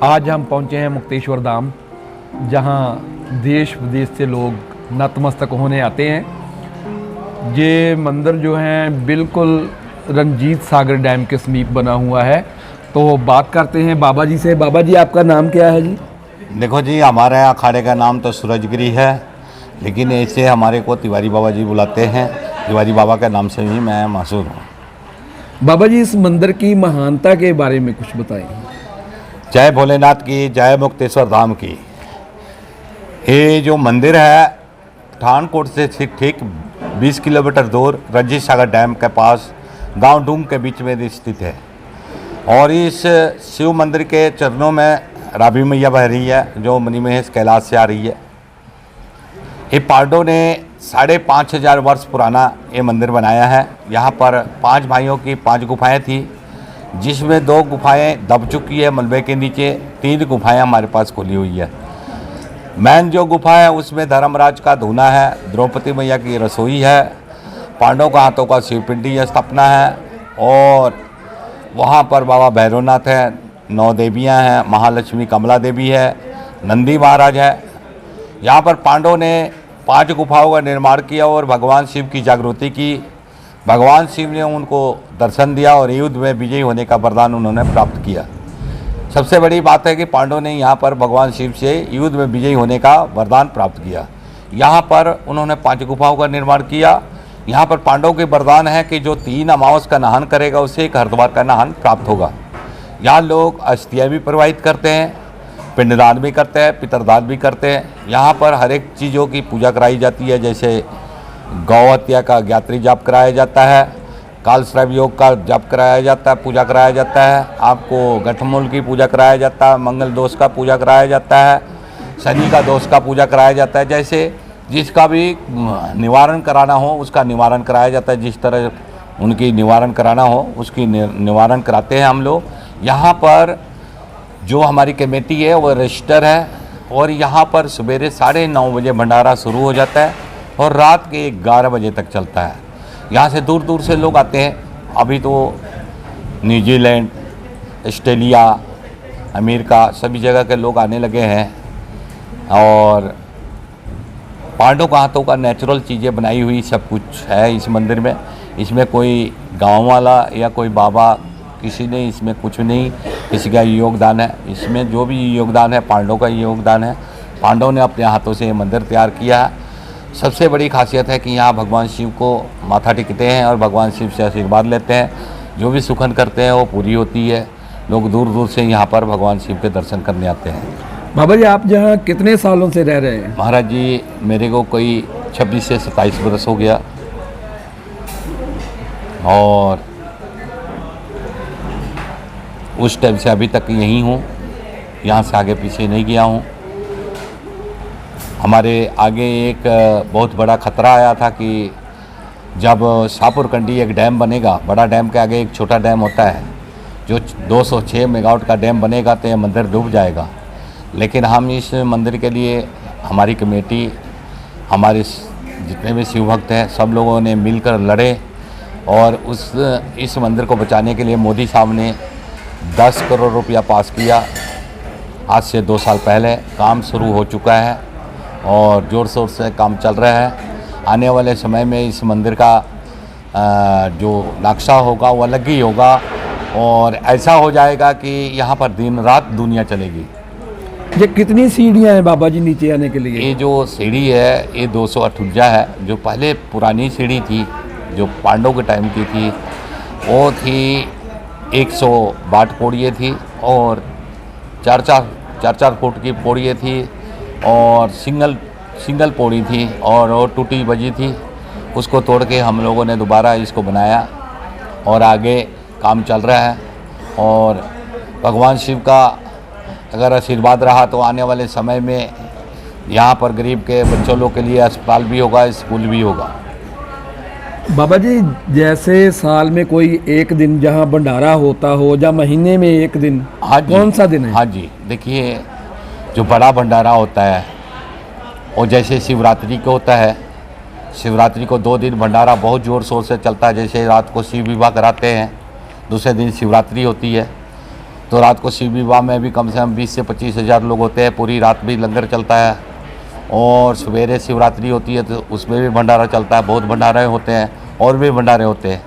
आज हम पहुंचे हैं मुक्तेश्वर धाम, जहां देश विदेश से लोग नतमस्तक होने आते हैं। ये मंदिर जो है बिल्कुल रंजीत सागर डैम के समीप बना हुआ है। तो बात करते हैं बाबा जी से। बाबा जी, आपका नाम क्या है जी? देखो जी, हमारे अखाड़े का नाम तो सूरजगिरी है, लेकिन ऐसे हमारे को तिवारी बाबा जी बुलाते हैं। तिवारी बाबा के नाम से ही मैं मशहूर हूँ। बाबा जी, इस मंदिर की महानता के बारे में कुछ बताएं। जय भोलेनाथ की, जय मुक्तेश्वर धाम की। ये जो मंदिर है पठानकोट से ठीक 20 किलोमीटर दूर रंजीत सागर डैम के पास गांव डूम के बीच में स्थित है। और इस शिव मंदिर के चरणों में राबी मैया बह रही है, जो मणिमहेश कैलाश से आ रही है। ये पांडवों ने 5,500 वर्ष पुराना ये मंदिर बनाया है। यहाँ पर 5 भाइयों की 5 गुफाएं थी, जिसमें 2 गुफाएं दब चुकी है मलबे के नीचे, 3 गुफाएं हमारे पास खुली हुई है। मैन जो गुफा है उसमें धर्मराज का धूना है, द्रौपदी मैया की रसोई है, पांडवों का हाथों का शिवपिंडी स्थापना है, और वहाँ पर बाबा भैरवनाथ है, 9 देवियाँ हैं, महालक्ष्मी कमला देवी है, नंदी महाराज है। यहाँ पर पांडवों ने 5 गुफाओं का निर्माण किया और भगवान शिव की जागृति की। भगवान शिव ने उनको दर्शन दिया और युद्ध में विजयी होने का वरदान उन्होंने प्राप्त किया। सबसे बड़ी बात है कि पांडवों ने यहाँ पर भगवान शिव से युद्ध में विजयी होने का वरदान प्राप्त किया। यहाँ पर उन्होंने 5 गुफाओं का निर्माण किया। यहाँ पर पांडवों के वरदान है कि जो 3 अमावस का नहान करेगा उसे 1 हरिद्वार का नहान प्राप्त होगा। यहाँ लोग अस्थियाँ भी प्रवाहित करते हैं, पिंडदान भी करते हैं, पितरदान भी करते हैं। यहाँ पर हर एक चीज़ों की पूजा कराई जाती है, जैसे गौ हत्या का ज्ञात्री जाप कराया जाता है, कालश्रव योग का जाप कराया जाता है, पूजा कराया जाता है। आपको गठमूल की पूजा कराया जाता है, मंगल दोष का पूजा कराया जाता है, शनि का दोष का पूजा कराया जाता है। जैसे जिसका भी निवारण कराना हो उसका निवारण कराया जाता है। जिस तरह उनकी निवारण कराना हो उसकी निवारण कराते हैं हम लोग। यहाँ पर जो हमारी कमेटी है वो रजिस्टर है, और यहाँ पर सवेरे 9:30 बजे भंडारा शुरू हो जाता है और रात के 11 बजे तक चलता है। यहाँ से दूर दूर से लोग आते हैं। अभी तो न्यूजीलैंड, ऑस्ट्रेलिया, अमेरिका सभी जगह के लोग आने लगे हैं। और पांडवों का हाथों का नेचुरल चीज़ें बनाई हुई सब कुछ है इस मंदिर में। इसमें कोई गांव वाला या कोई बाबा किसी ने इसमें कुछ नहीं, किसी का योगदान है। इसमें जो भी योगदान है पांडवों का योगदान है। पांडवों ने अपने हाथों से ये मंदिर तैयार किया है। सबसे बड़ी खासियत है कि यहाँ भगवान शिव को माथा टेकते हैं और भगवान शिव से आशीर्वाद लेते हैं। जो भी सुखन करते हैं वो पूरी होती है। लोग दूर दूर से यहाँ पर भगवान शिव के दर्शन करने आते हैं। बाबा जी, आप यहाँ कितने सालों से रह रहे हैं? महाराज जी, मेरे को कोई 26 से 27 वर्ष हो गया, और उस टाइम से अभी तक यहीं हूँ। यहाँ से आगे पीछे नहीं गया हूँ। हमारे आगे एक बहुत बड़ा खतरा आया था कि जब शाहपुर कंडी एक डैम बनेगा, बड़ा डैम के आगे एक छोटा डैम होता है, जो 206 मेगावाट का डैम बनेगा तो ये मंदिर डूब जाएगा। लेकिन हम इस मंदिर के लिए, हमारी कमेटी, हमारे जितने भी शिव भक्त हैं, सब लोगों ने मिलकर लड़े, और इस मंदिर को बचाने के लिए मोदी साहब ने 10 करोड़ रुपया पास किया। आज से 2 साल पहले काम शुरू हो चुका है और ज़ोर शोर से काम चल रहा है। आने वाले समय में इस मंदिर का जो नक्शा होगा वो अलग ही होगा, और ऐसा हो जाएगा कि यहाँ पर दिन रात दुनिया चलेगी। ये कितनी सीढ़ियाँ हैं बाबा जी नीचे आने के लिए? ये जो सीढ़ी है ये 258 है। जो पहले पुरानी सीढ़ी थी, जो पांडवों के टाइम की थी, वो थी 162 पौड़ियाँ थी, और 4-4 फुट की पौड़ियाँ थी, और सिंगल पौड़ी थी, और वो टूटी बजी थी। उसको तोड़ के हम लोगों ने दोबारा इसको बनाया, और आगे काम चल रहा है। और भगवान शिव का अगर आशीर्वाद रहा तो आने वाले समय में यहाँ पर गरीब के बच्चों लोग के लिए अस्पताल भी होगा, स्कूल भी होगा। बाबा जी, जैसे साल में कोई एक दिन जहाँ भंडारा होता हो, या महीने में एक दिन, हाँ जी, कौन सा दिन है? हाँ जी, देखिए, जो बड़ा भंडारा होता है वो जैसे शिवरात्रि को होता है। शिवरात्रि को 2 दिन भंडारा बहुत ज़ोर शोर से चलता है। जैसे रात को शिव विवाह कराते हैं, दूसरे दिन शिवरात्रि होती है। तो रात को शिव विवाह में भी कम से कम 20 से 25 हज़ार लोग होते हैं। पूरी रात भी लंगर चलता है और सवेरे शिवरात्रि होती है तो उसमें भी भंडारा चलता है। बहुत भंडारे होते हैं और भी भंडारे होते हैं।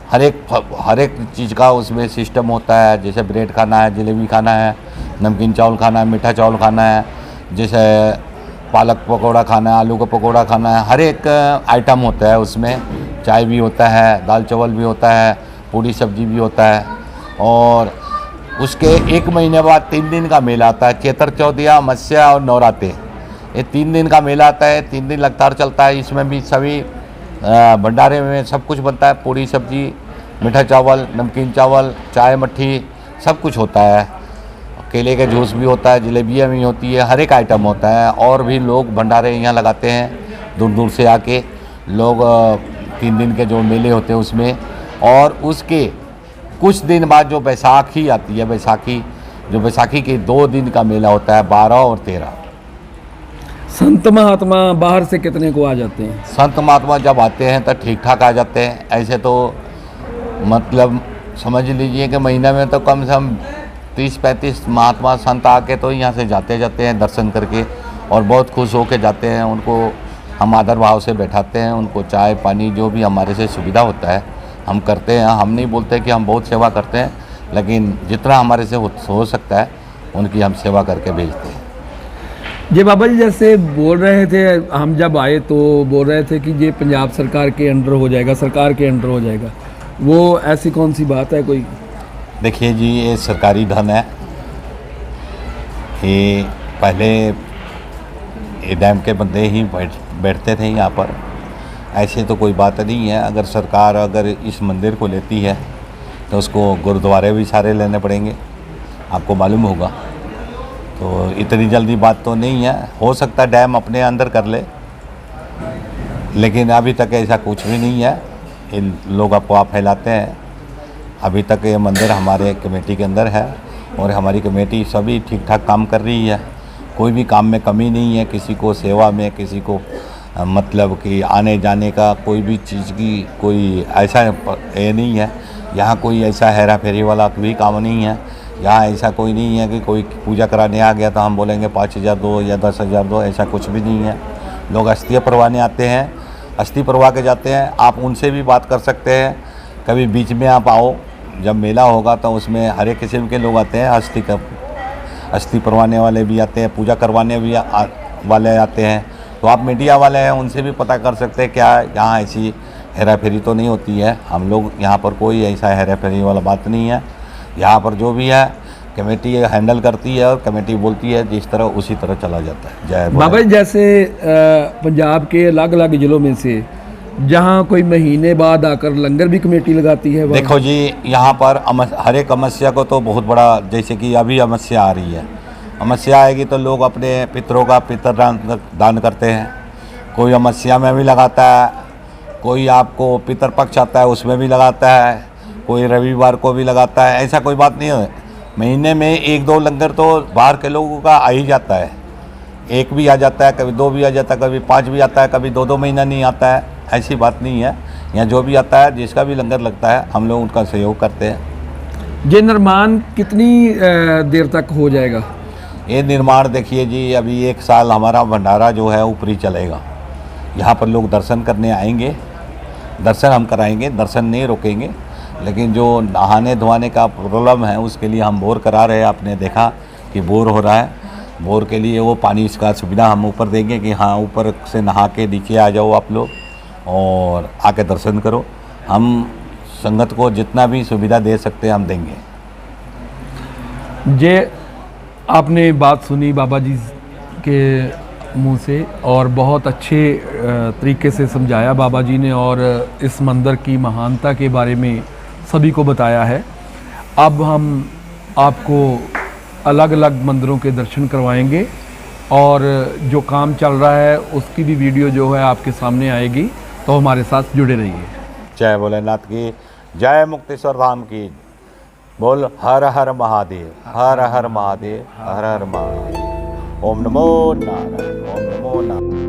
हर एक चीज़ का उसमें सिस्टम होता है। जैसे ब्रेड खाना है, जलेबी खाना है, नमकीन चावल खाना है, मीठा चावल खाना है, जैसे पालक पकौड़ा खाना है, आलू का पकौड़ा खाना है। हर एक आइटम होता है उसमें। चाय भी होता है, दाल चावल भी होता है, पूरी सब्जी भी होता है। और उसके 1 महीने बाद 3 दिन का मेला आता है। चैत्र चौथिया, मत्स्या और नवरात्रि, ये 3 दिन का मेला आता है। 3 दिन लगातार चलता है। इसमें भी सभी भंडारे में सब कुछ बनता है। पूरी सब्जी, मीठा चावल, नमकीन चावल, चाय, मट्ठी, सब कुछ होता है। केले का जूस भी होता है, जलेबियाँ भी होती है, हर एक आइटम होता है। और भी लोग भंडारे यहाँ लगाते हैं दूर दूर से आके लोग। 3 दिन के जो मेले होते हैं उसमें। और उसके कुछ दिन बाद जो बैसाखी आती है, बैसाखी के 2 दिन का मेला होता है, 12 और 13। संत महात्मा बाहर से कितने को आ जाते हैं? संत महात्मा जब आते हैं तो ठीक ठाक आ जाते हैं। ऐसे तो मतलब समझ लीजिए कि महीने में तो कम से कम 30-35 महात्मा संत आके तो यहाँ से जाते हैं दर्शन करके, और बहुत खुश होके जाते हैं। उनको हम आदर भाव से बैठाते हैं। उनको चाय पानी जो भी हमारे से सुविधा होता है हम करते हैं। हम नहीं बोलते कि हम बहुत सेवा करते हैं, लेकिन जितना हमारे से हो सकता है उनकी हम सेवा करके भेजते हैं। जी बाबा जी, जैसे बोल रहे थे, हम जब आए तो बोल रहे थे कि ये पंजाब सरकार के अंडर हो जाएगा, सरकार के अंडर हो जाएगा। वो ऐसी कौन सी बात है कोई? देखिए जी, ये सरकारी धन है। ये पहले ये डैम के बंदे ही बैठते थे यहाँ पर। ऐसे तो कोई बात नहीं है। अगर सरकार अगर इस मंदिर को लेती है तो उसको गुरुद्वारे भी सारे लेने पड़ेंगे, आपको मालूम होगा। तो इतनी जल्दी बात तो नहीं है। हो सकता है डैम अपने अंदर कर ले, लेकिन अभी तक ऐसा कुछ भी नहीं है। इन लोग अफवाह फैलाते हैं। अभी तक ये मंदिर हमारे कमेटी के अंदर है और हमारी कमेटी सभी ठीक ठाक काम कर रही है। कोई भी काम में कमी नहीं है। किसी को सेवा में, किसी को मतलब कि आने जाने का कोई भी चीज़ की कोई ऐसा ये नहीं है। यहाँ कोई ऐसा हेरा फेरी वाला भी काम नहीं है। यहाँ ऐसा कोई नहीं है कि कोई पूजा कराने आ गया तो हम बोलेंगे 5,000 दो या 10,000 दो, ऐसा कुछ भी नहीं है। लोग अस्थियाँ परवाने आते हैं, अस्थि परवा के जाते हैं। आप उनसे भी बात कर सकते हैं। कभी बीच में आप आओ, जब मेला होगा तो उसमें हर एक किस्म के लोग आते हैं। अस्थि परवाने वाले भी आते हैं, पूजा करवाने भी वाले आते हैं। तो आप मीडिया वाले हैं, उनसे भी पता कर सकते हैं क्या यहाँ ऐसी हेरा फेरी तो नहीं होती है। हम लोग यहाँ पर कोई ऐसा हेरा फेरी वाला बात नहीं है। यहाँ पर जो भी है कमेटी हैंडल करती है और कमेटी बोलती है जिस तरह उसी तरह चला जाता है। जय बाबा जी, जैसे पंजाब के अलग अलग जिलों में से जहाँ कोई महीने बाद आकर लंगर भी कमेटी लगाती है। देखो जी, यहाँ पर हर एक अमावस्या को तो बहुत बड़ा, जैसे कि अभी अमावस्या आ रही है, अमावस्या आएगी तो लोग अपने पितरों का दान करते हैं। कोई अमावस्या में भी लगाता है, कोई आपको पितरपक्ष आता है उसमें भी लगाता है, कोई रविवार को भी लगाता है। ऐसा कोई बात नहीं है। महीने में 1-2 लंगर तो बाहर के लोगों का आ ही जाता है। 1 भी आ जाता है, कभी 2 भी आ जाता है, कभी 5 भी आता है, कभी 2-2 महीना नहीं आता है। ऐसी बात नहीं है। यहाँ जो भी आता है, जिसका भी लंगर लगता है, हम लोग उनका सहयोग करते हैं। ये निर्माण कितनी देर तक हो जाएगा? ये निर्माण देखिए जी, अभी 1 साल हमारा भंडारा जो है ऊपरी चलेगा। यहाँ पर लोग दर्शन करने आएंगे, दर्शन हम कराएंगे, दर्शन नहीं रोकेंगे। लेकिन जो नहाने धोने का प्रॉब्लम है उसके लिए हम बोर करा रहे हैं। आपने देखा कि बोर हो रहा है। बोर के लिए वो पानी इसका सुविधा हम ऊपर देंगे कि हाँ, ऊपर से नहा के नीचे आ जाओ आप लोग और आके दर्शन करो। हम संगत को जितना भी सुविधा दे सकते हैं हम देंगे। ये आपने बात सुनी बाबा जी के मुंह से और बहुत अच्छे तरीके से समझाया बाबा जी ने, और इस मंदिर की महानता के बारे में सभी को बताया है। अब हम आपको अलग अलग मंदिरों के दर्शन करवाएंगे और जो काम चल रहा है उसकी भी वीडियो जो है आपके सामने आएगी, तो हमारे साथ जुड़े रहिए। जय भोलेनाथ की, जय मुक्तेश्वर धाम की। बोल हर हर महादेव, हर हर महादेव, हर हर महादेव। ओम नमो नारायण, ओम नमो नारायण।